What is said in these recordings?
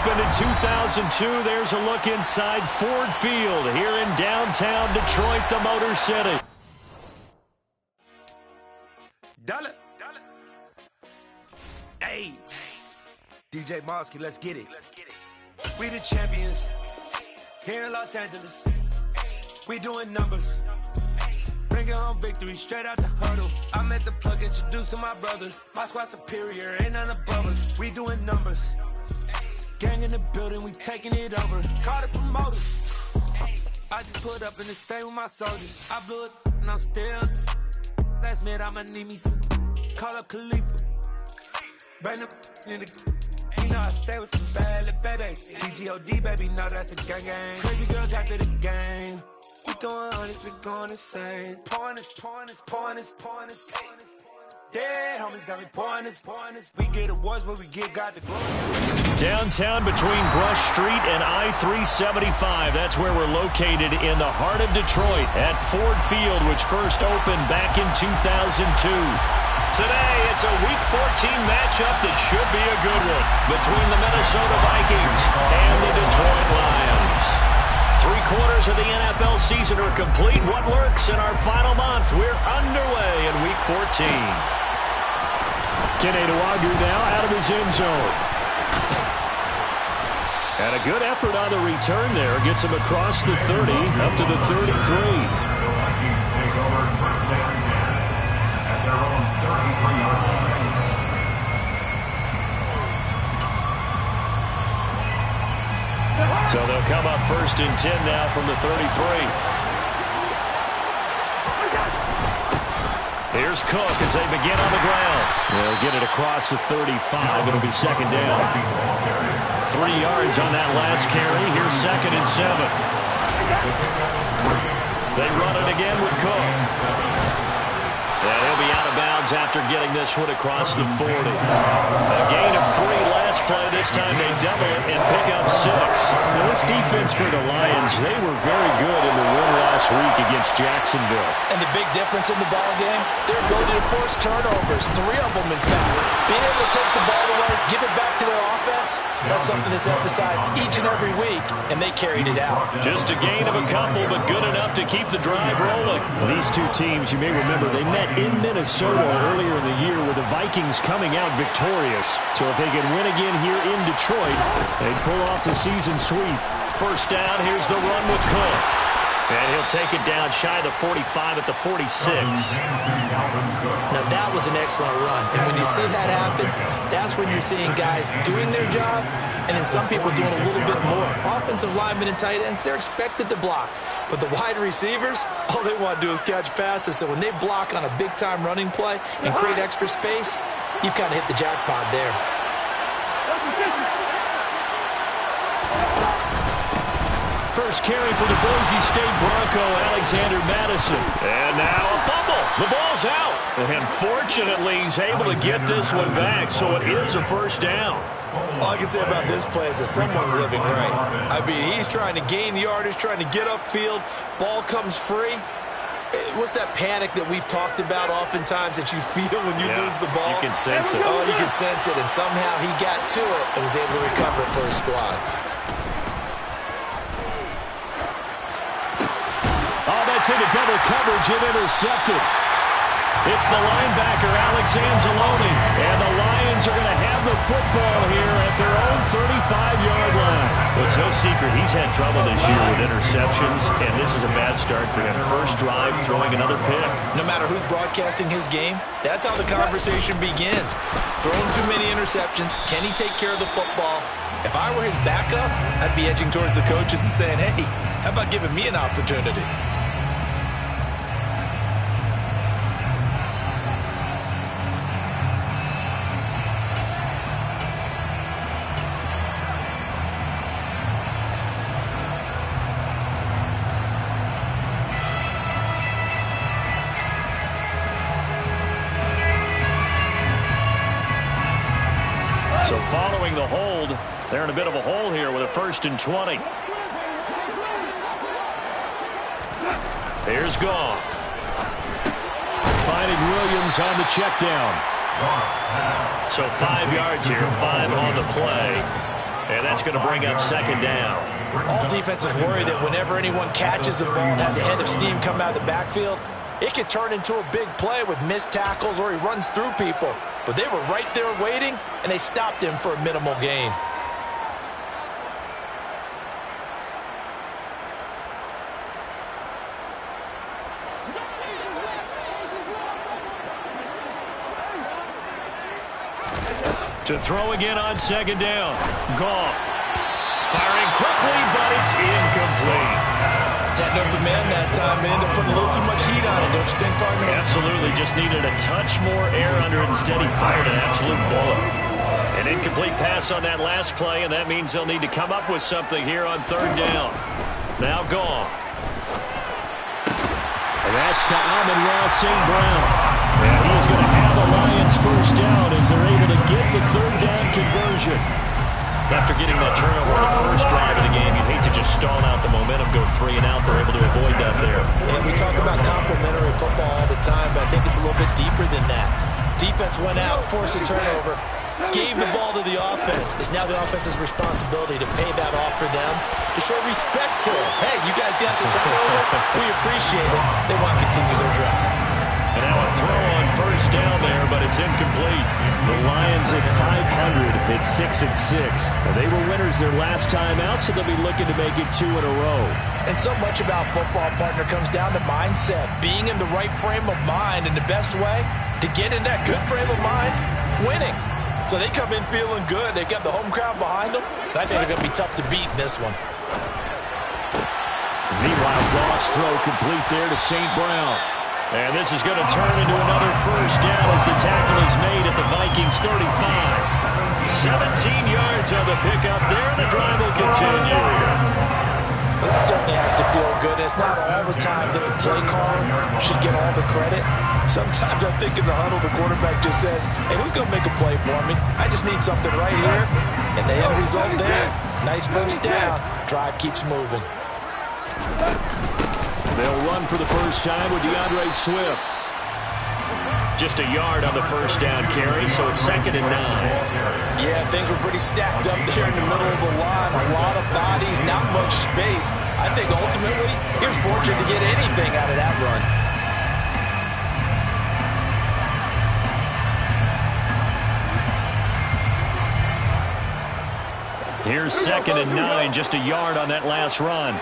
opened in 2002. There's a look inside Ford Field here in downtown Detroit, the Motor City. Hey, DJ Mosky, let's get it. We the champions here in Los Angeles. We doing numbers. Bringing home victory straight out the huddle. I met the plug, introduced to my brother. My squad superior, ain't none above us. We doing numbers. Gang in the building, we taking it over. Call the promoters. I just put up in this thing with my soldiers. I blew it and I'm still. Last minute I'ma need me some. Call up Khalifa. Bring up in the. You know I stay with some bad little baby. TGOD baby, know that's a gang gang. Crazy girls after the game. We throwing hundreds, we going insane. Pouring this. Dead homies got me pouring this. We get awards, but we give God the glory. Downtown between Brush Street and I-375. That's where we're located in the heart of Detroit at Ford Field, which first opened back in 2002. Today, it's a Week 14 matchup that should be a good one between the Minnesota Vikings and the Detroit Lions. 3/4 of the NFL season are complete. What lurks in our final month? We're underway in Week 14. Kene Nwangwu now out of his end zone. And a good effort on the return there. Gets him across the 30, up to the 33. Vikings take over first down and 10 at their own 33-yard line. So they'll come up first and 10 now from the 33. Here's Cook as they begin on the ground. They'll get it across the 35. It'll be second down. 3 yards on that last carry. Here's second and 7. They run it again with Cook. And he'll be out of bounds after getting this one across the 40. A gain of 3 last play. This time they double it and pick up 6. Now this defense for the Lions, they were very good in the win last week against Jacksonville. And the big difference in the ball game, their ability to force turnovers, 3 of them in fact. Being able to take the ball away, give it back to their offense, that's something that's emphasized each and every week, and they carried it out. Just a gain of a couple, but good enough to keep the drive rolling. These two teams, you may remember, they met in Minnesota earlier in the year with the Vikings coming out victorious. So if they can win again here in Detroit, they'd pull off the season sweep. First down, here's the run with Cook. And he'll take it down shy of the 45 at the 46. Now that was an excellent run. And when you see that happen, that's when you're seeing guys doing their job and then some people doing a little bit more. Offensive linemen and tight ends, they're expected to block. But the wide receivers, all they want to do is catch passes. So when they block on a big-time running play and create extra space, you've kind of hit the jackpot there. First carry for the Boise State Bronco, Alexander Madison. And now a fumble. The ball's out. And fortunately, he's able to get this one back, so it is a first down. All I can say about this play is that someone's living right. I mean, he's trying to gain yardage, trying to get upfield. Ball comes free. What's that panic that we've talked about oftentimes that you feel when you lose the ball? You can sense it. Oh, you can sense it. And somehow he got to it and was able to recover it for his squad. Into double coverage and intercepted. It's the linebacker, Alex Anzalone. And the Lions are going to have the football here at their own 35-yard line. Well, it's no secret he's had trouble this year with interceptions, and this is a bad start for him. First drive, throwing another pick. No matter who's broadcasting his game, that's how the conversation begins. Throwing too many interceptions. Can he take care of the football? If I were his backup, I'd be edging towards the coaches and saying, hey, how about giving me an opportunity? So following the hold, they're in a bit of a hole here with a 1st and 20. Here's Goff. Finding Williams on the check down. So 5 yards here, 5 on the play. And that's going to bring up second down. All defenses worry that whenever anyone catches the ball and has a head of steam come out of the backfield, it could turn into a big play with missed tackles or he runs through people. But they were right there waiting, and they stopped him for a minimal gain. To throw again on second down. Goff firing quickly, but it's incomplete. Had an open man that time and ended up putting a little too much heat on it, don't you think, partner? Absolutely. Just needed a touch more air under it. Instead, he fired an absolute bullet. An incomplete pass on that last play, and that means they'll need to come up with something here on third down. Now Goff. And that's to Amon-Ra St. Brown. And he's going to have the Lions first down as they're able to get the third down conversion. After getting that turnover on the first drive of the game, you'd hate to just stall out the momentum, go 3 and out. They're able to avoid that there. And we talk about complementary football all the time, but I think it's a little bit deeper than that. Defense went out, forced a turnover, gave the ball to the offense. It's now the offense's responsibility to pay that off for them, to show respect to it. Hey, you guys got the turnover. We appreciate it. They want to continue their drive. And now a throw on first down there, but it's incomplete. The Lions at 500 at 6-6. They were winners their last time out, so they'll be looking to make it 2 in a row. And so much about football, partner, comes down to mindset. Being in the right frame of mind, and the best way to get in that good frame of mind, winning. So they come in feeling good. They've got the home crowd behind them. I think they're going to be tough to beat in this one. Meanwhile, Goff's throw complete there to St. Brown. And this is going to turn into another first down as the tackle is made at the Vikings 35. 17 yards on the pickup there, and the drive will continue. Well, that certainly has to feel good. It's not all the time that the play caller should get all the credit. Sometimes I think in the huddle, the quarterback just says, hey, who's going to make a play for me? I just need something right here. And the end result there, nice first down. Drive keeps moving. They'll run for the first time with DeAndre Swift. Just a yard on the first down carry, so it's 2nd and 9. Yeah, things were pretty stacked up there in the middle of the line. A lot of bodies, not much space. I think ultimately he was fortunate to get anything out of that run. Here's 2nd and 9, just a yard on that last run.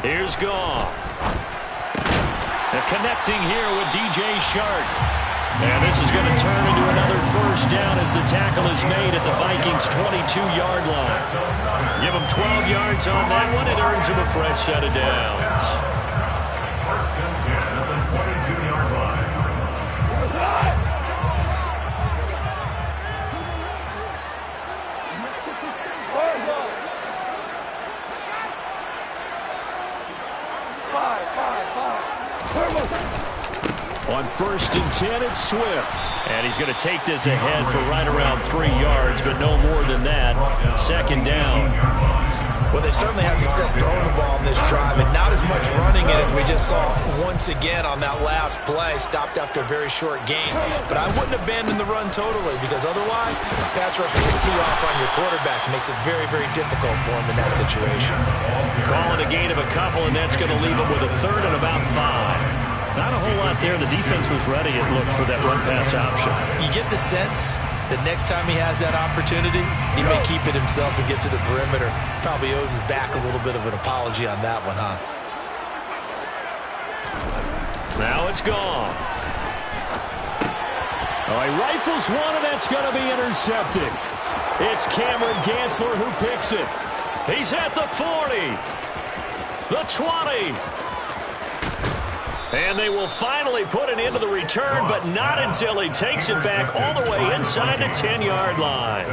Here's Goff. They're connecting here with DJ Shark. And this is going to turn into another first down as the tackle is made at the Vikings' 22-yard line. Give them 12 yards on that one. It earns them a fresh set of downs. First and 10 at the 22-yard line. On 1st and 10, it's Swift. And he's going to take this ahead for right around 3 yards, but no more than that. 2nd down. Well, they certainly had success throwing the ball in this drive, and not as much running it as we just saw once again on that last play. Stopped after a very short gain. But I wouldn't abandon the run totally, because otherwise, pass rushers just tee off on your quarterback. Makes it very, very difficult for him in that situation. Calling a gain of a couple, and that's going to leave him with a 3rd and about 5. Not a whole lot there. The defense was ready, it looked, for that run-pass option. You get the sense that next time he has that opportunity, he may keep it himself and get to the perimeter. Probably owes his back a little bit of an apology on that one, huh? Now it's gone. Oh, he rifles one, and that's going to be intercepted. It's Cameron Dantzler who picks it. He's at the 40, the 20. And they will finally put an end to the return, but not until he takes it back all the way inside the 10-yard line.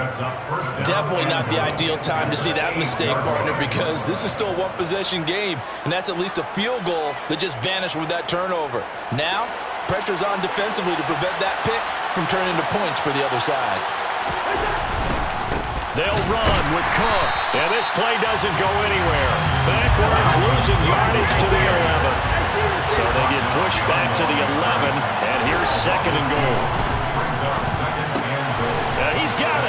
Definitely not the ideal time to see that mistake, partner, because this is still a one-possession game, and that's at least a field goal that just vanished with that turnover. Now, pressure's on defensively to prevent that pick from turning into points for the other side. They'll run with Cook, and this play doesn't go anywhere. Backwards, losing yardage to the 11. So they get pushed back to the 11, and here's 2nd and goal. He's got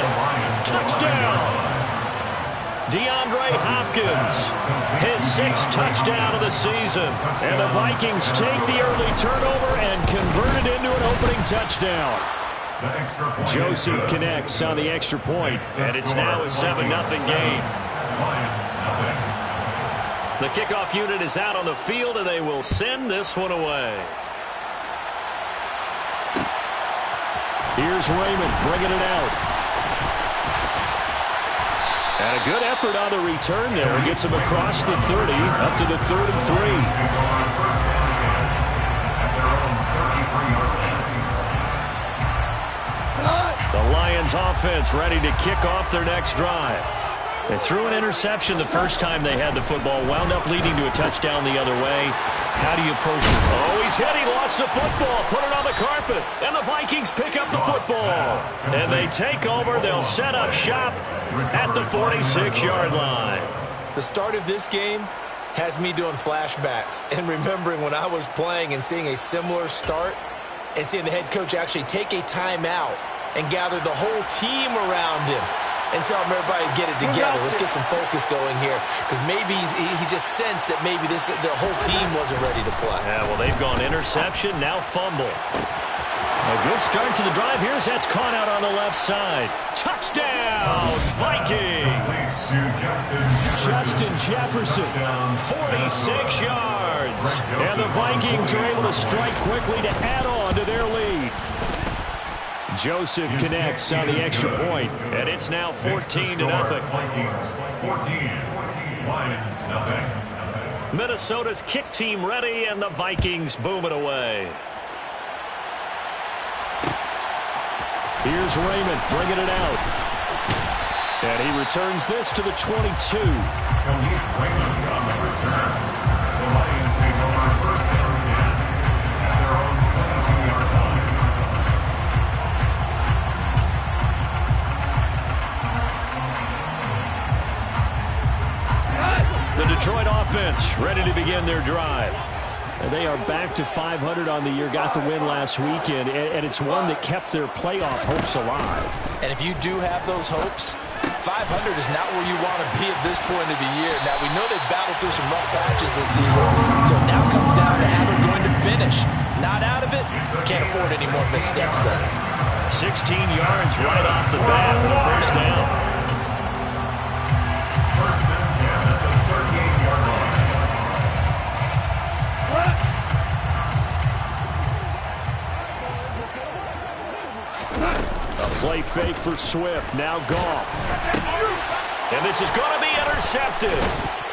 DeAndre Hopkins, his 6th touchdown of the season. And the Vikings take the early turnover and convert it into an opening touchdown. Joseph connects on the extra point, and it's now a 7-0 game. The kickoff unit is out on the field, and they will send this one away. Here's Raymond bringing it out. And a good effort on the return there. Gets him across the 30, up to the 3rd and 3. The Lions offense ready to kick off their next drive. They threw an interception the first time they had the football, wound up leading to a touchdown the other way. How do you approach it? Oh, he's hit. He lost the football. Put it on the carpet. And the Vikings pick up the football. And they take over. They'll set up shop at the 46-yard line. The start of this game has me doing flashbacks and remembering when I was playing and seeing a similar start and seeing the head coach actually take a timeout and gather the whole team around him and tell him everybody to get it together. Let's get some focus going here, because maybe he just sensed that maybe the whole team wasn't ready to play. Yeah, well, they've gone interception, now fumble. A good start to the drive. Here's that's caught out on the left side. Touchdown, Vikings! Justin Jefferson, 46 yards. And the Vikings are able to strike quickly to add on to their lead. Joseph connects on the extra point, and it's now 14-0. Minnesota's kick team ready, and the Vikings boom it away. Here's Raymond bringing it out. And he returns this to the 22. Raymond on the return. The Lions take over 1st and 10 at their own 22-yard line. The Detroit offense ready to begin their drive. And they are back to 500 on the year, got the win last weekend, and it's one that kept their playoff hopes alive. And if you do have those hopes, 500 is not where you want to be at this point of the year. Now, we know they've battled through some rough patches this season, so it now comes down to how they're going to finish. Not out of it, can't afford any more missteps then. 16 yards right off the bat with a first down. 1st and 10 at the 38-yard line. A play fake for Swift. Now Goff. And this is going to be intercepted.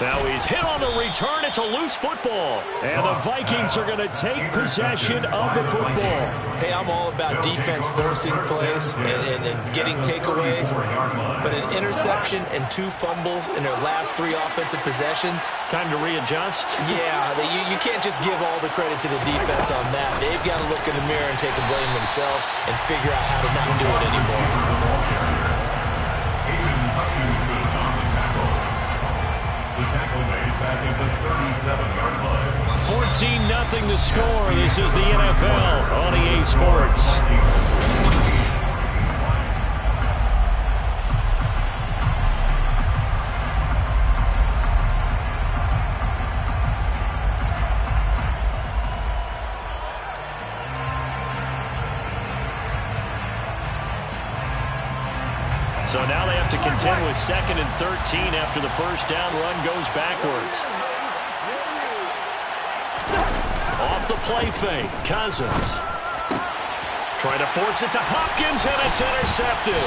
Now he's hit on the return. It's a loose football. And the Vikings are going to take possession of the football. Hey, I'm all about defense forcing plays and getting takeaways. But an interception and 2 fumbles in their last 3 offensive possessions. Time to readjust. Yeah, you can't just give all the credit to the defense on that. They've got to look in the mirror and take a blame themselves and figure out how to not do it anymore. Back at the 37-yard line. 14-0 the score. This is the NFL on EA Sports. So now they have to contend with 2nd and 13 after the first down run goes backwards. Off the play fake, Cousins. Trying to force it to Hopkins, and it's intercepted.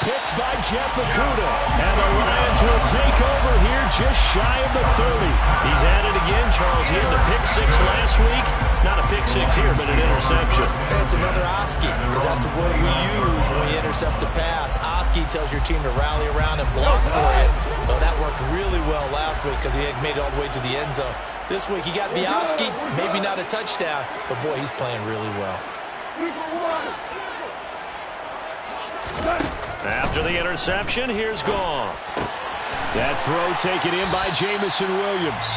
Picked by Jeff Okudah. And the Lions will take over here just shy of the 30. He's at it again, Charles. He had the pick 6 last week. Not a pick 6 here, but an interception. It's another Oski, because that's the word we use when we intercept a pass. Oski tells your team to rally around and block for it. Well, that worked really well last week because he had made it all the way to the end zone. This week he got the Oski, maybe not a touchdown, but boy, he's playing really well. After the interception, here's Goff. That throw taken in by Jamison Williams.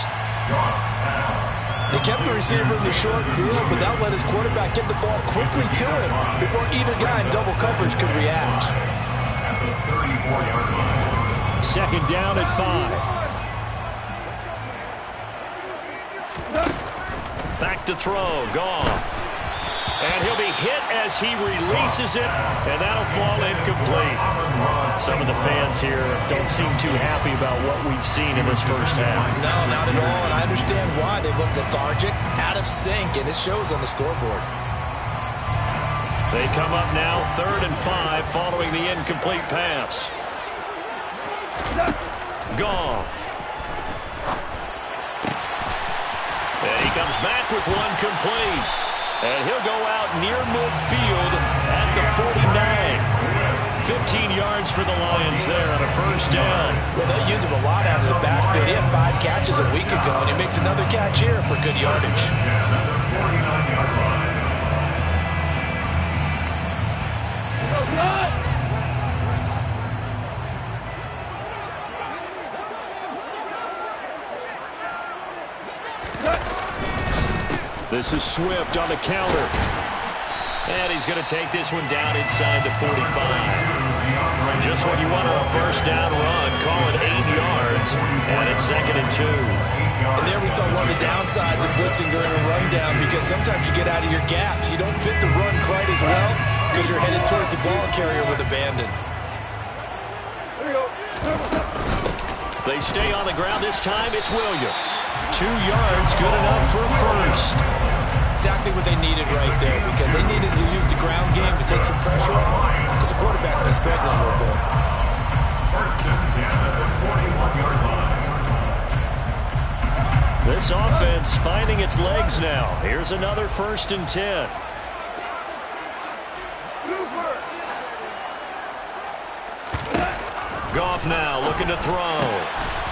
They kept the receiver in the short field, but that let his quarterback get the ball quickly to him before either guy in double coverage could react. At the 34-yard line. second down at 5. Back to throw. Goff. And he'll be hit as he releases it, and that'll fall incomplete. Some of the fans here don't seem too happy about what we've seen in this first half. No, not at all, and I understand why. They've looked lethargic, out of sync, and it shows on the scoreboard. They come up now 3rd and 5 following the incomplete pass. Goff. And he comes back with one complete. And he'll go out near midfield at the 49. 15 yards for the Lions there on a first down. Well, they use him a lot out of the backfield. He had 5 catches a week ago, and he makes another catch here for good yardage. This is Swift on the counter. And he's going to take this one down inside the 45. Just what you want on a first down run. Call it 8 yards. And it's 2nd and 2. And there we saw one of the downsides of blitzing during a rundown, because sometimes you get out of your gaps. You don't fit the run quite as well because you're headed towards the ball carrier with abandon. They stay on the ground. This time it's Williams. 2 yards, good enough for a first. Exactly what they needed right there, because they needed to use the ground game to take some pressure off, because the quarterback's been struggling a little bit. First and 10 at the 41-yard line. This offense finding its legs now. Here's another 1st and 10. Goff now looking to throw.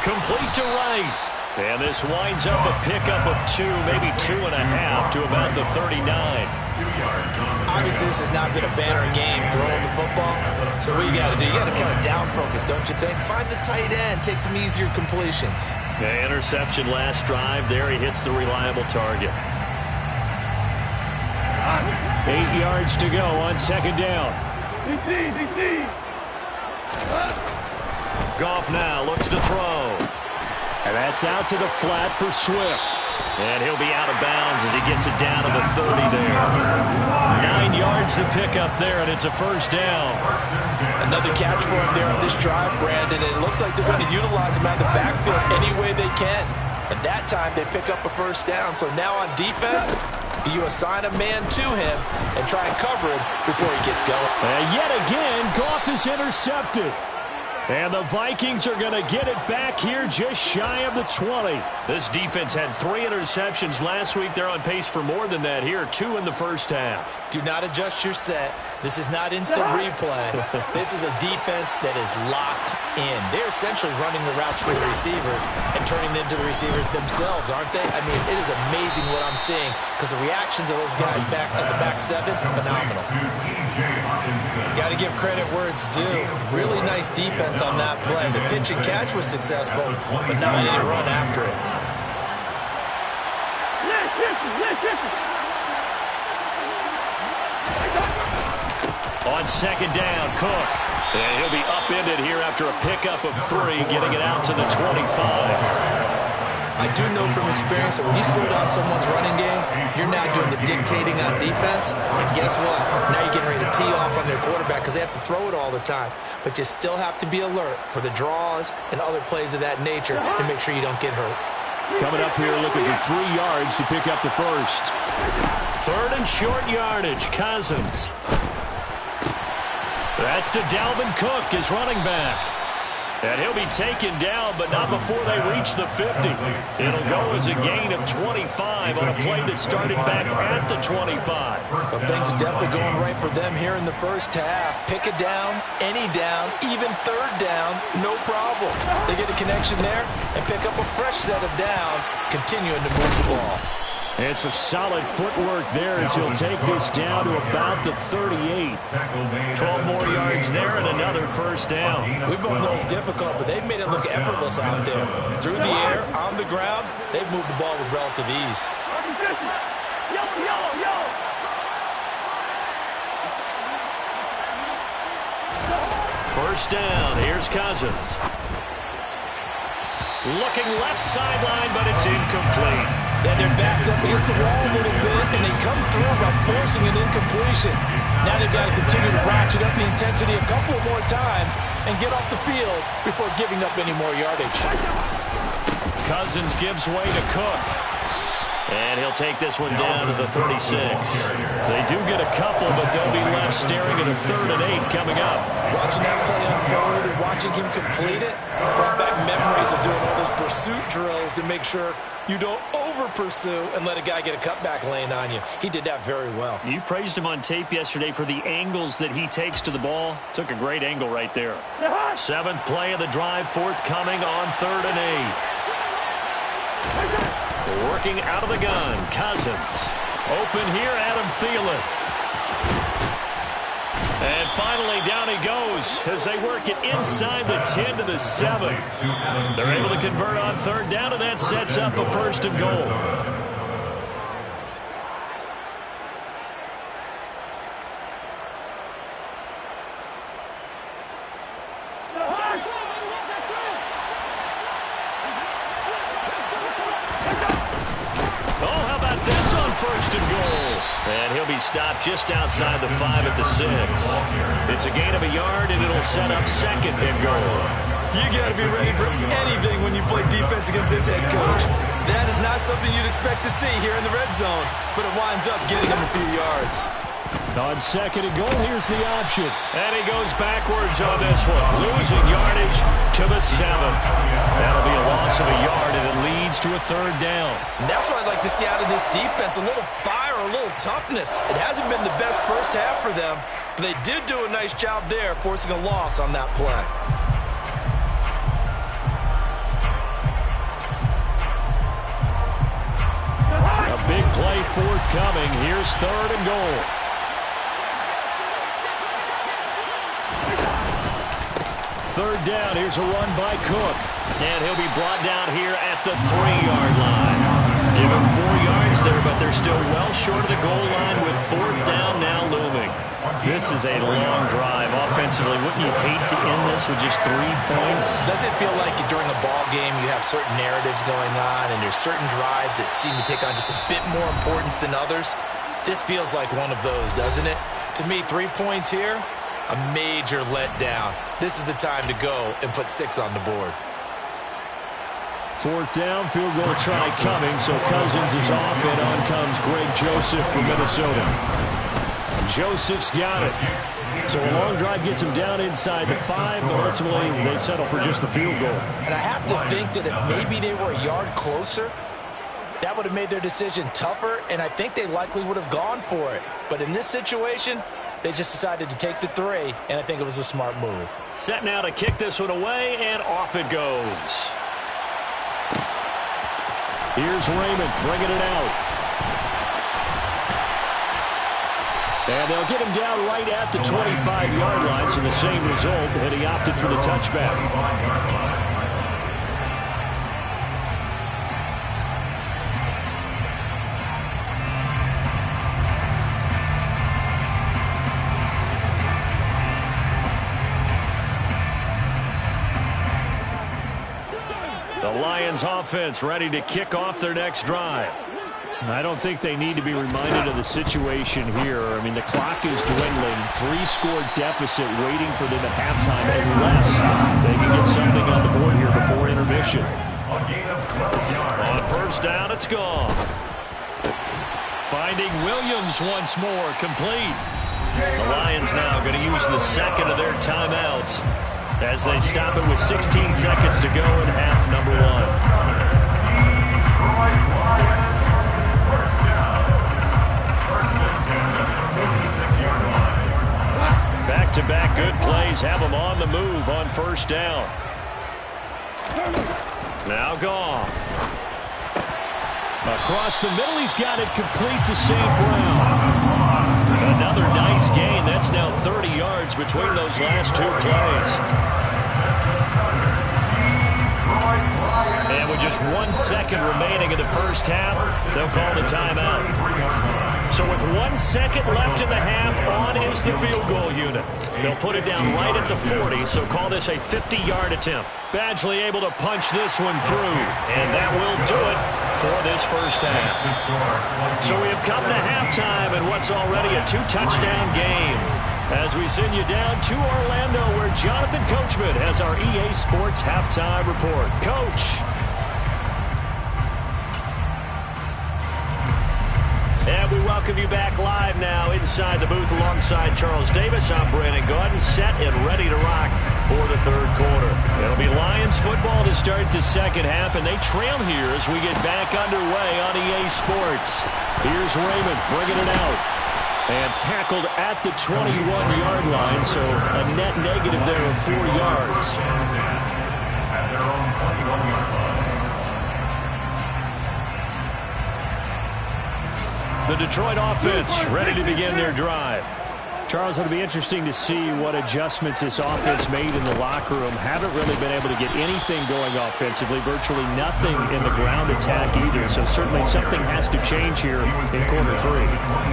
Complete to right. And this winds up a pickup of 2, maybe 2.5 to about the 39. Obviously, this has not been a banner game throwing the football. So what you got to do, you got to kind of down focus, don't you think? Find the tight end, take some easier completions. The interception last drive. There he hits the reliable target. 8 yards to go on 2nd down. Goff now looks to throw. And that's out to the flat for Swift. And he'll be out of bounds as he gets it down to the 30 there. 9 yards to pick up there, and it's a first down. Another catch for him there on this drive, Brandon. And it looks like they're going to utilize him out of the backfield any way they can. And that time they pick up a first down. So now on defense, do you assign a man to him and try and cover him before he gets going? And yet again, Goff is intercepted. And the Vikings are going to get it back here just shy of the 20. This defense had 3 interceptions last week. They're on pace for more than that here. 2 in the first half. Do not adjust your set. This is not instant replay. This is a defense that is locked in. They're essentially running the routes for the receivers and turning them into the receivers themselves, aren't they? I mean, it is amazing what I'm seeing, because the reactions of those guys back in the back 7, phenomenal. Got to give credit where it's due. Really nice defense on that play. The pitch and catch was successful, but now they didn't run after it. On 2nd down, Cook. And he'll be upended here after a pickup of 3, getting it out to the 25. I do know from experience that when you slow down someone's running game, you're now doing the dictating on defense. And guess what? Now you're getting ready to tee off on their quarterback because they have to throw it all the time. But you still have to be alert for the draws and other plays of that nature to make sure you don't get hurt. Coming up here looking for 3 yards to pick up the first. 3rd and short yardage, Cousins. That's to Dalvin Cook, his running back. And he'll be taken down, but not before they reach the 50. It'll go as a gain of 25 on a play that started back at the 25. Well, things are definitely going right for them here in the first half. Pick a down, any down, even 3rd down, no problem. They get a connection there and pick up a fresh set of downs, continuing to move the ball. And some solid footwork there as he'll take this down to about the 38. 12 more yards there and another first down. We both know it's difficult, but they've made it look effortless out there. Through the air, on the ground, they've moved the ball with relative ease. First down, here's Cousins. Looking left sideline, but it's incomplete. And their back's up against the wall a little bit, and they come through by forcing an incompletion. Now they've got to continue to ratchet up the intensity a couple more times and get off the field before giving up any more yardage. Cousins gives way to Cook. And he'll take this one down to the 36. They do get a couple, but they'll be left staring at a 3rd and 8 coming up. Watching that play unfold and watching him complete it brought back memories of doing all those pursuit drills to make sure you don't over-pursue and let a guy get a cutback lane on you. He did that very well. You praised him on tape yesterday for the angles that he takes to the ball. Took a great angle right there. 7th play of the drive, forthcoming on 3rd and 8. Working out of the gun, Cousins. Open here, Adam Thielen. And finally, down he goes as they work it inside the 10 to the 7. They're able to convert on 3rd down, and that sets up a 1st and goal. And he'll be stopped just outside the 5 at the 6. It's a gain of a yard, and it'll set up 2nd and goal. You got to be ready for anything when you play defense against this head coach. That is not something you'd expect to see here in the red zone, but it winds up getting him a few yards. On 2nd and goal, here's the option. And he goes backwards on this one, losing yardage to the 7. That'll be a loss of a yard, and it leads to a 3rd down. And that's what I'd like to see out of this defense, a little fire, a little toughness. It hasn't been the best first half for them, but they did do a nice job there, forcing a loss on that play. A big play forthcoming. Here's 3rd and goal. Third down, here's a run by Cook. And he'll be brought down here at the 3-yard line. Give him 4 yards there, but they're still well short of the goal line with 4th down now looming. This is a long drive. Offensively, wouldn't you hate to end this with just 3 points? Doesn't it feel like during a ball game you have certain narratives going on and there's certain drives that seem to take on just a bit more importance than others? This feels like one of those, doesn't it? To me, 3 points here, a major letdown. This is the time to go and put 6 on the board. 4th down, field goal try coming, so Cousins is off, and on comes Greg Joseph from Minnesota. Joseph's got it. So a long drive gets him down inside the 5, but ultimately they settle for just the field goal. And I have to think that if maybe they were a yard closer, that would have made their decision tougher, and I think they likely would have gone for it. But in this situation, they just decided to take the 3, and I think it was a smart move. Set now to kick this one away, and off it goes. Here's Raymond bringing it out. And they'll get him down right at the 25-yard line, so the same result, and he opted for the touchback. The Lions offense ready to kick off their next drive. I don't think they need to be reminded of the situation here. I mean, the clock is dwindling. 3-score deficit waiting for them at halftime unless they can get something on the board here before intermission. On 1st down, it's gone. Finding Williams once more, complete. The Lions now going to use the 2nd of their timeouts as they stop it with 16 seconds to go in half number 1. Back-to-back good plays have them on the move on 1st down. Now Goff. Across the middle, he's got it complete to St. Brown. Another nice gain. That's now 30 yards between those last 2 plays. And with just 1 second remaining in the first half, they'll call the timeout. So with 1 second left in the half, on is the field goal unit. They'll put it down right at the 40, so call this a 50-yard attempt. Badgley able to punch this one through, and that will do it for this first half. So we have come to halftime in what's already a 2-touchdown game, as we send you down to Orlando, where Jonathan Coachman has our EA Sports halftime report. Coach. And we welcome you back live now inside the booth alongside Charles Davis. I'm Brandon Gaudin, set and ready to rock for the third quarter. It'll be Lions football to start the second half, and they trail here as we get back underway on EA Sports. Here's Raymond bringing it out. And tackled at the 21-yard line, so a net negative there of 4 yards. At their own 21-yard line. The Detroit offense ready to begin their drive. Charles, it'll be interesting to see what adjustments this offense made in the locker room. Haven't really been able to get anything going offensively, virtually nothing in the ground attack either. So certainly something has to change here in quarter 3.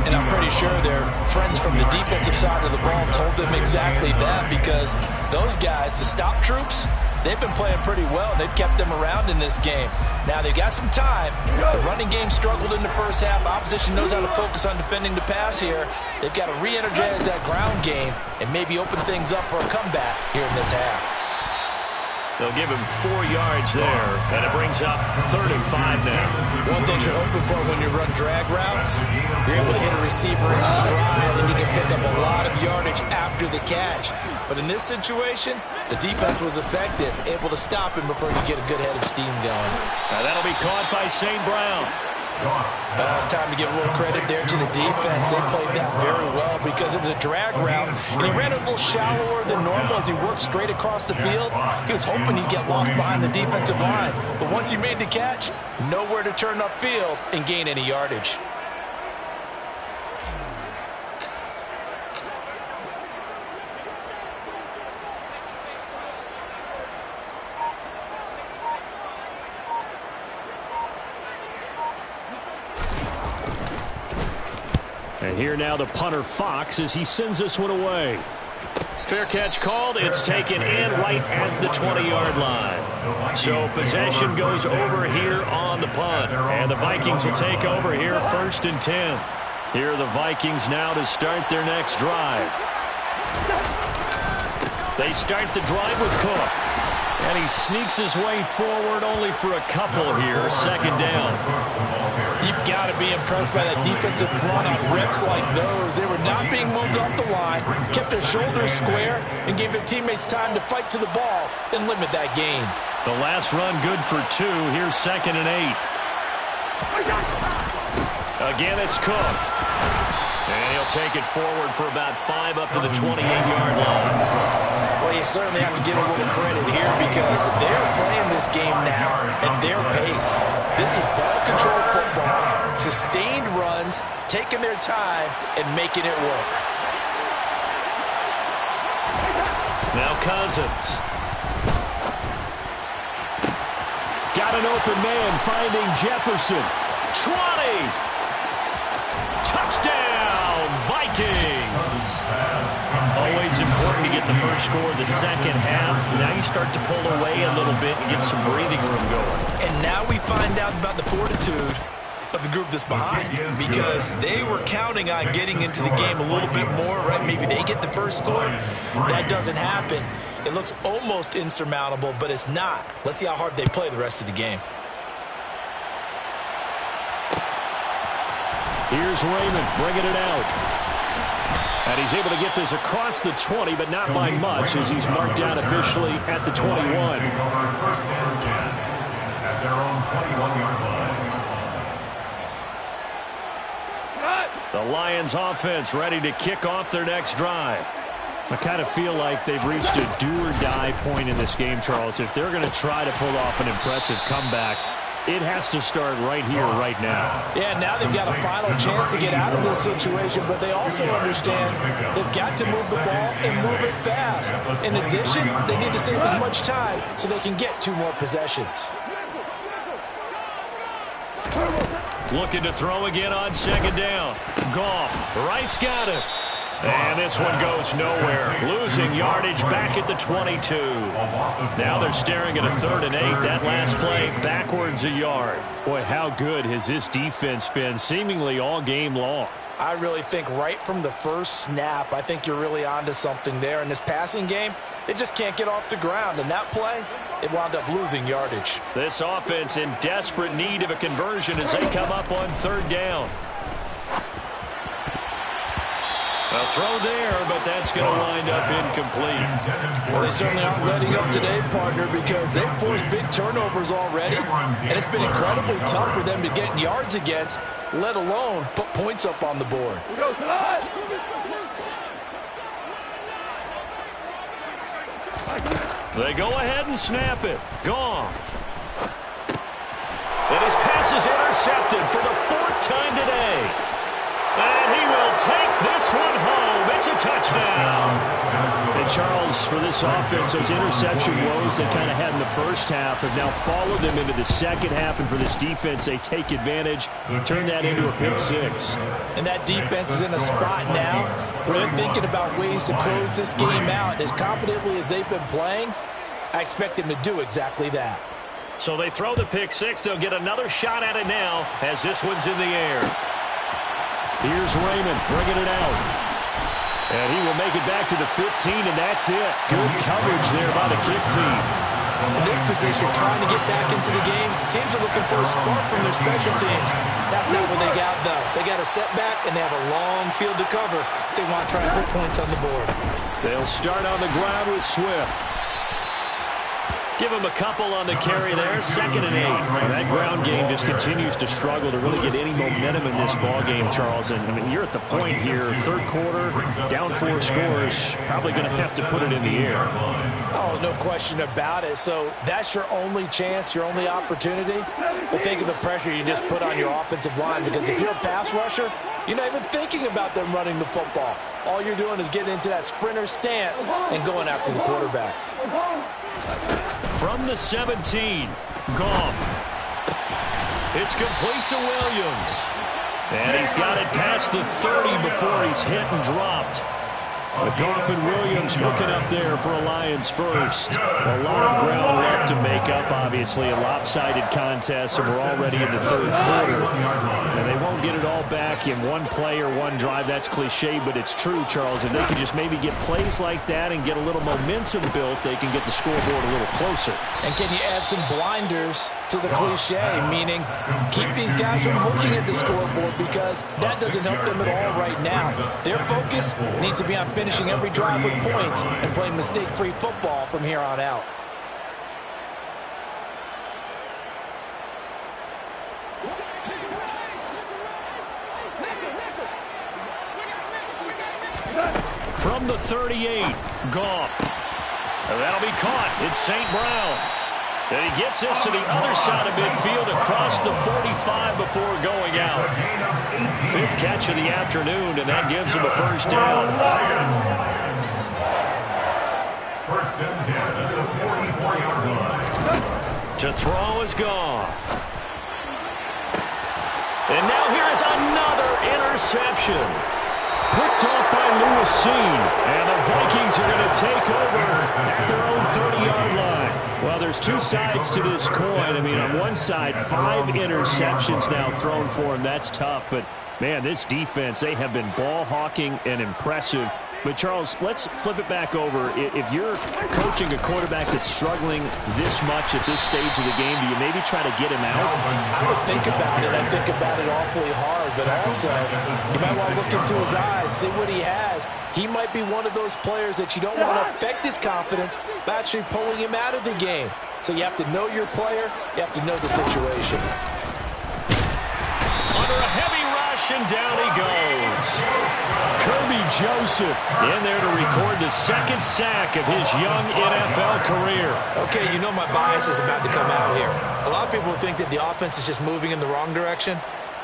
And I'm pretty sure their friends from the defensive side of the ball told them exactly that, because those guys, the stop troops, they've been playing pretty well. They've kept them around in this game. Now, they've got some time. The running game struggled in the first half. Opposition knows how to focus on defending the pass here. They've got to re-energize that ground game and maybe open things up for a comeback here in this half. They'll give him 4 yards there, and it brings up 3rd and 5 now. One thing you're hoping for when you run drag routes, you're able to hit a receiver in stride, and you can pick up a lot of yardage after the catch. But in this situation, the defense was effective, able to stop him before you get a good head of steam going. Now that'll be caught by St. Brown. It's time to give a little credit there to the defense. They played that very well because it was a drag route, and he ran a little shallower than normal as he worked straight across the field. He was hoping he'd get lost behind the defensive line, but once he made the catch, nowhere to turn upfield and gain any yardage. And here now the punter Fox as he sends this one away. Fair catch called. It's taken in right at the 20-yard line. So possession goes over here on the punt. And the Vikings will take over here 1st and 10. Here are the Vikings now to start their next drive. They start the drive with Cook. And he sneaks his way forward only for a couple here. 2nd down. You've got to be impressed by that defensive front on rips like those. They were not being moved off the line, kept their shoulders square, and gave their teammates time to fight to the ball and limit that gain. The last run good for 2. Here's 2nd and 8. Again, it's Cook. And he'll take it forward for about 5 up to the 28-yard line. Well, you certainly have to give a little credit here because they're playing this game now at their pace. This is ball control football, sustained runs, taking their time, and making it work. Now Cousins. Got an open man, finding Jefferson. 20! Touchdown, Vikings! Always important to get the first score the second half. Now you start to pull away a little bit and get some breathing room going. And now we find out about the fortitude of the group that's behind, because they were counting on getting into the game a little bit more, right? Maybe they get the first score. That doesn't happen. It looks almost insurmountable, but it's not. Let's see how hard they play the rest of the game. Here's Raymond bringing it out. And he's able to get this across the 20, but not by much as he's marked down officially at the 21. First and 10 at their own 21-yard line. The Lions offense ready to kick off their next drive. I kind of feel like they've reached a do-or-die point in this game, Charles. If they're going to try to pull off an impressive comeback, it has to start right here, right now. Yeah, now they've got a final chance to get out of this situation, but they also understand they've got to move the ball and move it fast. In addition, they need to save as much time so they can get 2 more possessions. Looking to throw again on second down. Goff, right's got it. And this one goes nowhere. Losing yardage back at the 22. Now they're staring at a 3rd and 8. That last play backwards a yard. Boy, how good has this defense been seemingly all game long? I really think right from the first snap, I think you're really onto something there. In this passing game, it just can't get off the ground. And that play, it wound up losing yardage. This offense in desperate need of a conversion as they come up on 3rd down. A throw there, but that's going to wind up incomplete. Well, they certainly aren't letting up today, partner, because they've forced big turnovers already, and it's been incredibly tough for them to get yards against, let alone put points up on the board. They go ahead and snap it. Goff. And his pass is intercepted for the 4th time today. And he will take this one home. It's a touchdown. And Charles, for this offense, those interception woes they kind of had in the first half have now followed them into the second half. And for this defense, they take advantage, turn that into a pick 6. And that defense is in a spot now where they're thinking about ways to close this game out. As confidently as they've been playing, I expect them to do exactly that. So they throw the pick 6. They'll get another shot at it now as this one's in the air. Here's Raymond bringing it out. And he will make it back to the 15, and that's it. Good coverage there by the kick team. In this position, trying to get back into the game, teams are looking for a spark from their special teams. That's not what they got, though. They got a setback, and they have a long field to cover if they want to try and put points on the board. They'll start on the ground with Swift. Give him a couple on the carry there. 2nd and 8. That ground game just continues to struggle to really get any momentum in this ball game, Charles. And I mean, you're at the point here, 3rd quarter, down 4 scores, probably going to have to put it in the air. Oh, no question about it. So that's your only chance, your only opportunity. But think of the pressure you just put on your offensive line, because if you're a pass rusher, you're not even thinking about them running the football. All you're doing is getting into that sprinter stance and going after the quarterback. From the 17, Goff. It's complete to Williams. And he's got it past the 30 before he's hit and dropped. But Goff and Williams hooking up there for a Lions first. A lot of ground left to make up, obviously. A lopsided contest, and we're already in the 3rd quarter. And they won't get it all back in one play or one drive. That's cliche, but it's true, Charles. If they can just maybe get plays like that and get a little momentum built, they can get the scoreboard a little closer. And can you add some blinders to the cliche, meaning keep these guys from looking at the scoreboard, because that doesn't help them at all right now. Their focus needs to be on finishing every drive with points and playing mistake-free football from here on out. From the 38, Goff. That'll be caught. It's St. Brown. And he gets this to the other side of midfield across the 45 before going out. 5th catch of the afternoon, and that gives him a first down. 1st and 10 at the 44-yard line. To throw is Goff. And now here is another interception. Picked off by Lewis. And the Vikings are going to take over at their own 30-yard line. Well, there's 2 sides to this coin. I mean, on one side, 5 interceptions now thrown for him. That's tough. But, man, this defense, they have been ball hawking and impressive. But, Charles, let's flip it back over. If you're coaching a quarterback that's struggling this much at this stage of the game, do you maybe try to get him out? I would think about it. I think about it awfully hard. But also, you might want to look into his eyes, see what he has. He might be one of those players that you don't want to affect his confidence by actually pulling him out of the game. So you have to know your player. You have to know the situation. Under a heavy rush, and down he goes. Kirby Joseph in there to record the 2nd sack of his young NFL career. Okay, you know my bias is about to come out here. A lot of people think that the offense is just moving in the wrong direction.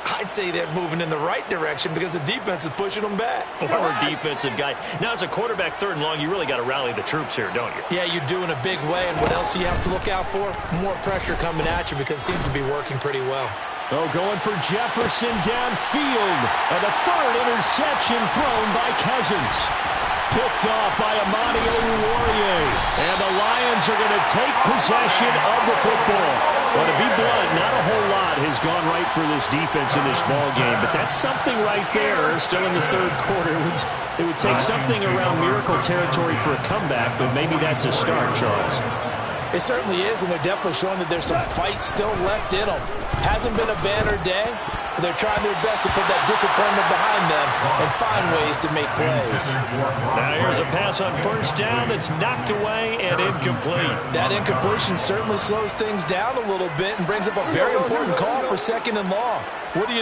I'd say they're moving in the right direction because the defense is pushing them back. Former defensive guy. Now, as a quarterback, 3rd and long, you really got to rally the troops here, don't you? Yeah, you do in a big way. And what else do you have to look out for? More pressure coming at you, because it seems to be working pretty well. Oh, going for Jefferson downfield. And the third interception thrown by Cousins. Picked off by Amani Oruwariye. And the Lions are going to take possession of the football. Well, to be blunt, not a whole lot has gone right for this defense in this ball game. But that's something right there. Still in the third quarter. It would take something around miracle territory for a comeback, but maybe that's a start, Charles. It certainly is, and they're definitely showing that there's some fight still left in them. Hasn't been a banner day, but they're trying their best to put that disappointment behind them and find ways to make plays. Now here's a pass on first down that's knocked away and incomplete. That incompletion certainly slows things down a little bit and brings up a very important call for 2nd and long. What do?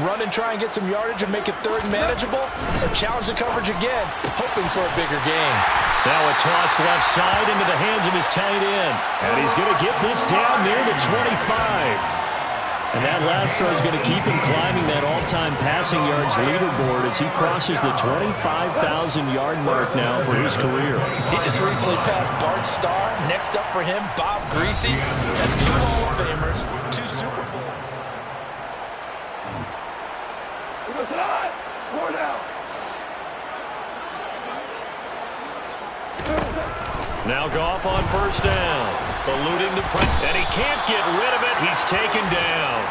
Run and try and get some yardage and make it third manageable? Or challenge the coverage again, hoping for a bigger gain? Now a toss left side into the hands of his tight end. And he's going to get this down near the 25. And that last throw is going to keep him climbing that all-time passing yards leaderboard as he crosses the 25,000-yard mark now for his career. He just recently passed Bart Starr. Next up for him, Bob Greasy. That's 2 Hall of Famers, 2 Super Bowls. Now Goff on first down, eluding the press, and he can't get rid of it. He's taken down.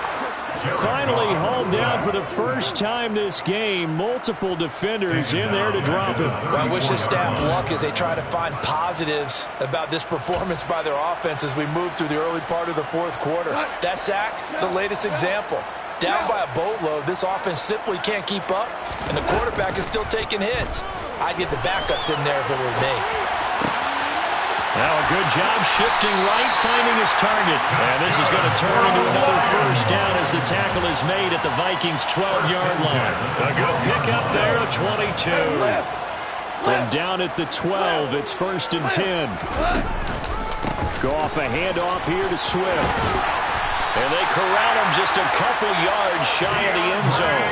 Finally hauled down for the first time this game. Multiple defenders in there to drop him. Well, I wish this staff luck as they try to find positives about this performance by their offense as we move through the early part of the fourth quarter. That sack, the latest example. Down by a boatload, this offense simply can't keep up, and the quarterback is still taking hits. I'd get the backups in there if it were me. Now a good job shifting right, finding his target. And this is going to turn into another first down as the tackle is made at the Vikings' 12-yard line. A good pickup there at 22. From down at the 12, it's 1st and 10. Go off a handoff here to Swift. And they corral him just a couple yards shy of the end zone.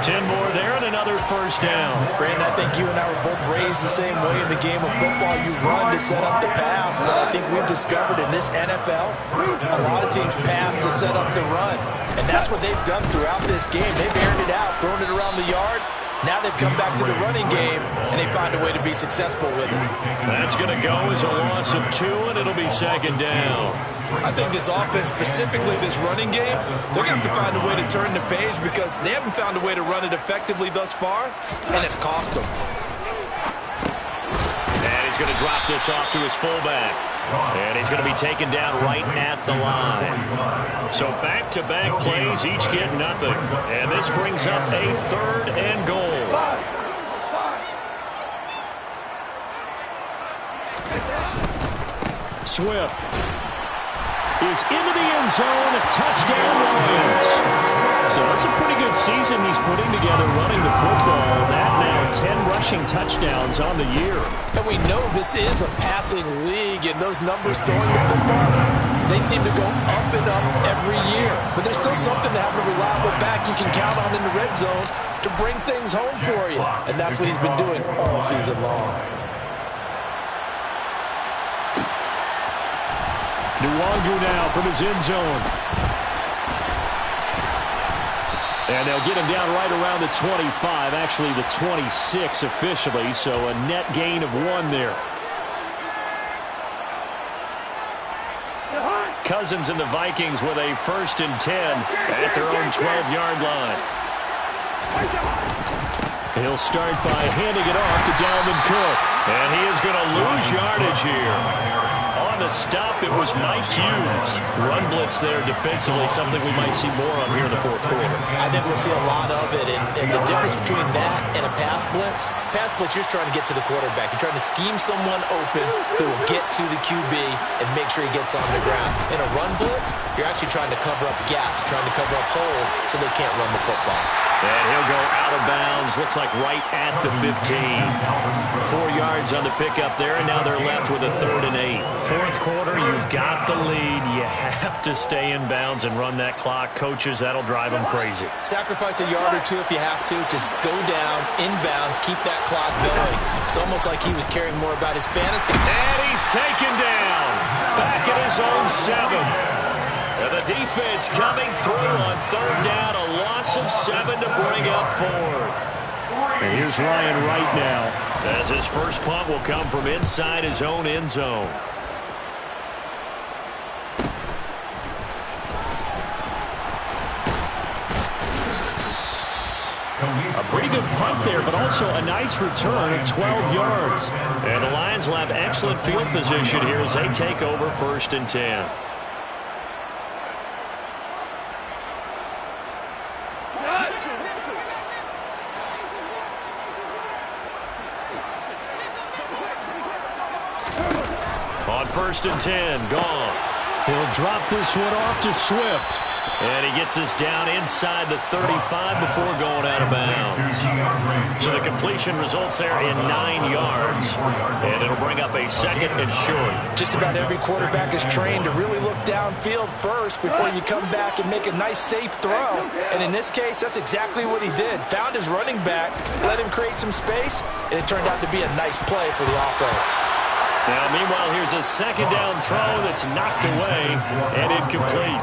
10 more there and another first down. Brandon, I think you and I were both raised the same way in the game of football. You run to set up the pass, but I think we've discovered in this NFL, a lot of teams pass to set up the run. And that's what they've done throughout this game. They've aired it out, thrown it around the yard. Now they've come back to the running game, and they find a way to be successful with it. That's going to go as a loss of 2, and it'll be 2nd down. I think this offense, specifically this running game, they're going to have to find a way to turn the page because they haven't found a way to run it effectively thus far, and it's cost them. And he's going to drop this off to his fullback. And he's going to be taken down right at the line. So back-to-back plays, each get nothing. And this brings up a 3rd and goal. Swift is into the end zone. Touchdown, Lions. So that's a pretty good season he's putting together running the football. That now 10 rushing touchdowns on the year. And we know this is a passing league, and those numbers throwing the football, they seem to go up and up every year. But there's still something to have a reliable back you can count on in the red zone to bring things home for you. And that's what he's been doing all season long. Nwangu now from his end zone. And they'll get him down right around the 25, actually the 26 officially, so a net gain of 1 there. Cousins and the Vikings with a 1st and 10 at their own 12-yard line. He'll start by handing it off to Dalvin Cook. And he is going to lose yardage here. On the stop, it was Mike Hughes. Run blitz there defensively, something we might see more of here in the fourth quarter. I think we'll see a lot of it. And the difference between that and a pass blitz, you're just trying to get to the quarterback. You're trying to scheme someone open who will get to the QB and make sure he gets on the ground. In a run blitz, you're actually trying to cover up gaps, trying to cover up holes so they can't run the football. And he'll go out of bounds, looks like right at the 15. 4 yards on the pickup there, and now they're left with a 3rd and 8. Fourth quarter, you've got the lead. You have to stay in bounds and run that clock. Coaches, that'll drive them crazy. Sacrifice a yard or 2 if you have to. Just go down, in bounds, keep that clock going. It's almost like he was caring more about his fantasy. And he's taken down. Back at his own 7. And the defense coming through on third down. A loss of 7 to bring up fourth. And here's Ryan right now, as his first punt will come from inside his own end zone. a pretty good punt there, but also a nice return of 12 yards. And the Lions will have excellent field position here as they take over 1st and 10. On 1st and 10, Goff. He'll drop this one off to Swift. And he gets us down inside the 35 before going out of bounds. So the completion results there in 9 yards. And it'll bring up a 2nd and short. Just about every quarterback is trained to really look downfield first before you come back and make a nice, safe throw. And in this case, that's exactly what he did. Found his running back, let him create some space, and it turned out to be a nice play for the offense. Now, meanwhile, here's a 2nd down throw that's knocked away and incomplete.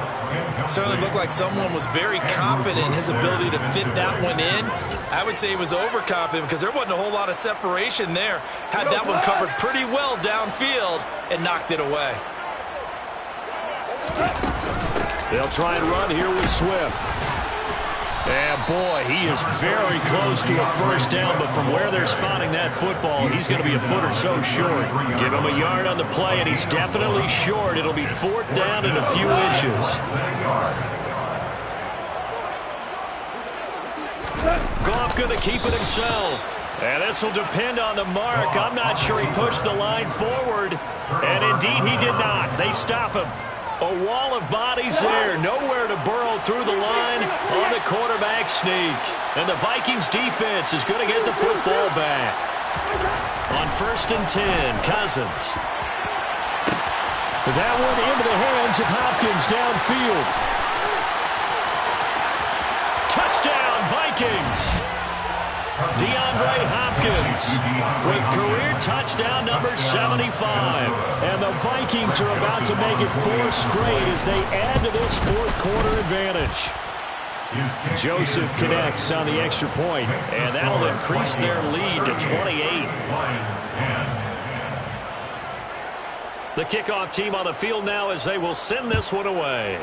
Certainly looked like someone was very confident in his ability to fit that one in. I would say he was overconfident because there wasn't a whole lot of separation there. Had that one covered pretty well downfield and knocked it away. They'll try and run here with Swift. And boy, he is very close to a 1st down, but from where they're spotting that football, he's going to be a foot or so short. Give him a yard on the play, and he's definitely short. It'll be 4th down and a few inches. Goff going to keep it himself. And this will depend on the mark. I'm not sure he pushed the line forward, and indeed he did not. They stop him. A wall of bodies there, nowhere to burrow through the line on the quarterback sneak. And the Vikings defense is going to get the football back. On 1st and 10, Cousins. That one into the hands of Hopkins downfield. Touchdown, Vikings! DeAndre Hopkins with career touchdown number 75. And the Vikings are about to make it 4 straight as they add to this 4th quarter advantage. Joseph connects on the extra point, and that'll increase their lead to 28. The kickoff team on the field now as they will send this one away.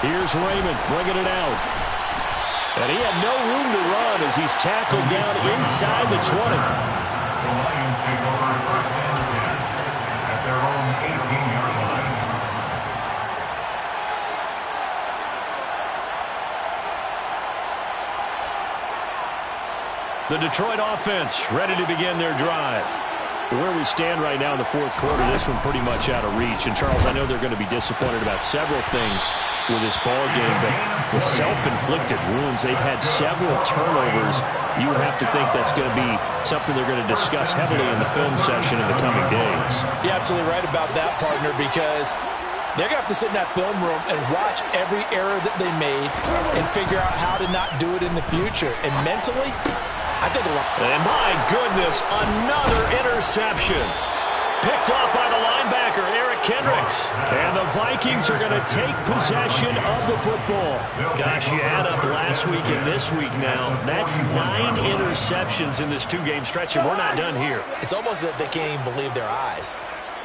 Here's Raymond bringing it out. And he had no room to run as he's tackled down inside the 20. The Lions take over 1st and 10 at their own 18-yard line. The Detroit offense ready to begin their drive. Where we stand right now in the 4th quarter, this one pretty much out of reach. And, Charles, I know they're going to be disappointed about several things with this ball game, but the self-inflicted wounds, they've had several turnovers. You would have to think that's going to be something they're going to discuss heavily in the film session in the coming days. You're absolutely right about that, partner, because they're going to have to sit in that film room and watch every error that they made and figure out how to not do it in the future. And mentally, I think a lot. And my goodness, another interception. Picked off by the linebacker, Eric Kendricks. And the Vikings are going to take possession of the football. Gosh, you add up last week and this week now. That's 9 interceptions in this 2-game stretch, and we're not done here. It's almost as if they can't even believe their eyes.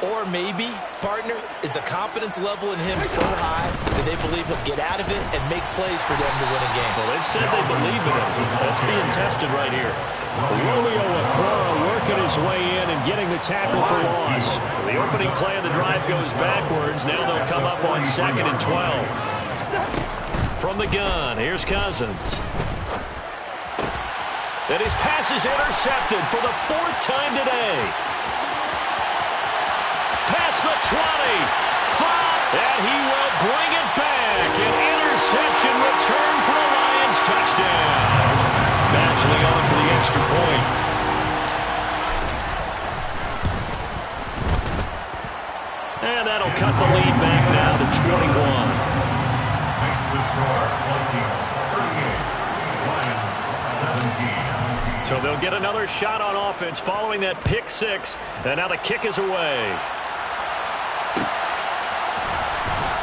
Or maybe, partner, is the confidence level in him so high that they believe he'll get out of it and make plays for them to win a game. Well, they've said they believe in him. That's being tested right here. Romeo Okwara working his way in and getting the tackle for loss. The opening play of the drive goes backwards. Now they'll come up on 2nd and 12. From the gun, here's Cousins. And his pass is intercepted for the 4th time today. Past the 20. 5. And he will bring it back. An interception return for a Lions touchdown. Badgley on for the extra point. And that'll cut the lead back now to 21. Makes the score Vikings 38, Lions 17. So they'll get another shot on offense following that pick 6. And now the kick is away.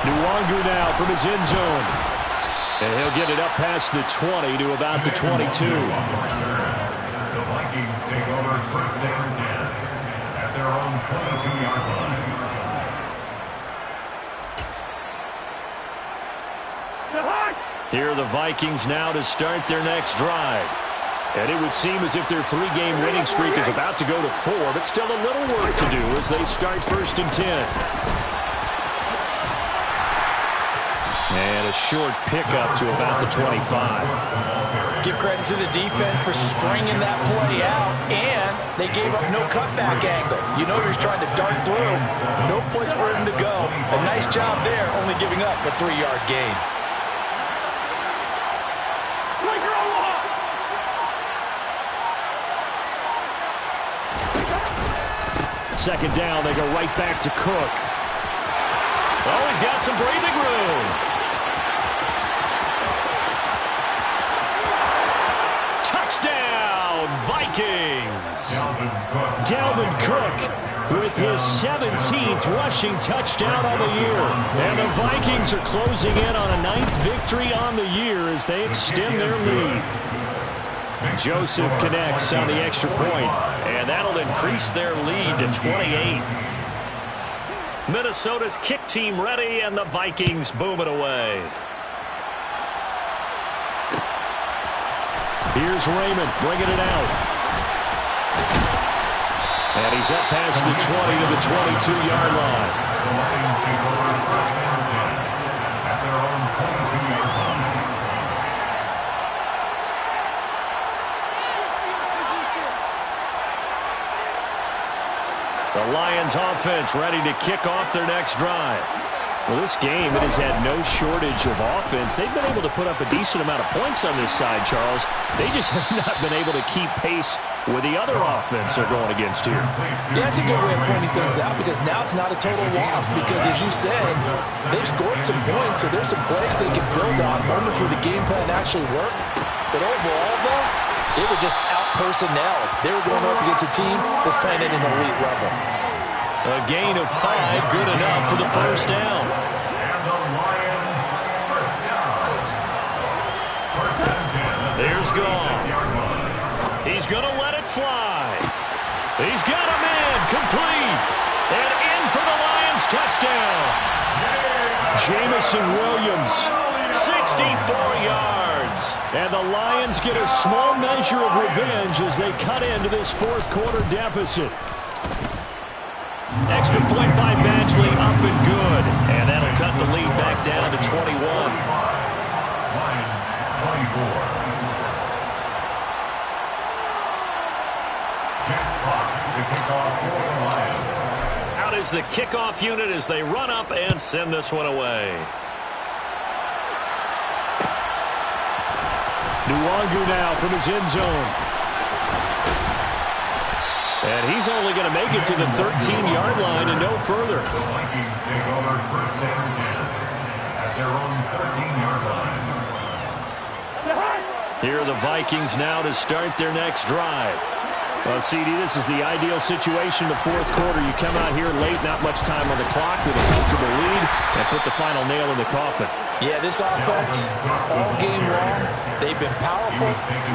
Nwangu now from his end zone. And he'll get it up past the 20 to about the 22. The Vikings take over first down 10 at their own 22-yard line. Here are the Vikings now to start their next drive. And it would seem as if their three-game winning streak is about to go to 4, but still a little work to do as they start first and 10. And a short pickup to about the 25. Give credit to the defense for stringing that play out, and they gave up no cutback angle. You know he's trying to dart through. No place for him to go. A nice job there, only giving up a 3-yard gain. Second down, they go right back to Cook. Oh, he's got some breathing room. Touchdown, Vikings. Dalvin Cook with his 17th rushing touchdown on the year. And the Vikings are closing in on a 9th victory on the year as they extend their lead. Joseph connects on the extra point, and that'll increase their lead to 28. Minnesota's kick team ready, and the Vikings boom it away. Here's Raymond bringing it out. And he's up past the 20 to the 22-yard line. The Lions take over first down 10 at their own 22-yard line. The Lions offense ready to kick off their next drive. Well, this game, it has had no shortage of offense. They've been able to put up a decent amount of points on this side, Charles. They just have not been able to keep pace with the other offense they're going against here. Yeah, that's a good way of pointing things out because now it's not a total loss because, as you said, they've scored some points, so there's some plays they can build on, moments where the game plan actually worked. But overall, though, they were just out-personnel. They were going up against a team that's playing at an elite level. A gain of 5, good enough for the first down. And the Lions first down. First and 10. There's Goff. He's going to let it fly. He's got him in, complete. And in for the Lions touchdown. Jamison Williams, 64 yards. And the Lions get a small measure of revenge as they cut into this fourth quarter deficit. Extra point by Badgley, up and good. And that'll cut the lead back down to 21. Lions 24. Jack Fox to kick off for the Lions. Out is the kickoff unit as they run up and send this one away. Nwangu now from his end zone. And he's only going to make it to the 13-yard line and no further. The Vikings take over first down 10 at their own 13-yard line. Here are the Vikings now to start their next drive. Well, CD, this is the ideal situation in the fourth quarter. You come out here late, not much time on the clock with a comfortable lead, and put the final nail in the coffin. Yeah, this offense, all game long, they've been powerful,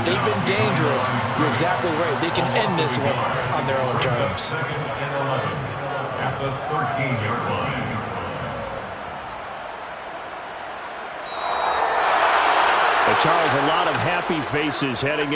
they've been dangerous. You're exactly right. They can end this one on their own terms. Second and 11 at the 13-yard line. Charles, a lot of happy faces heading in.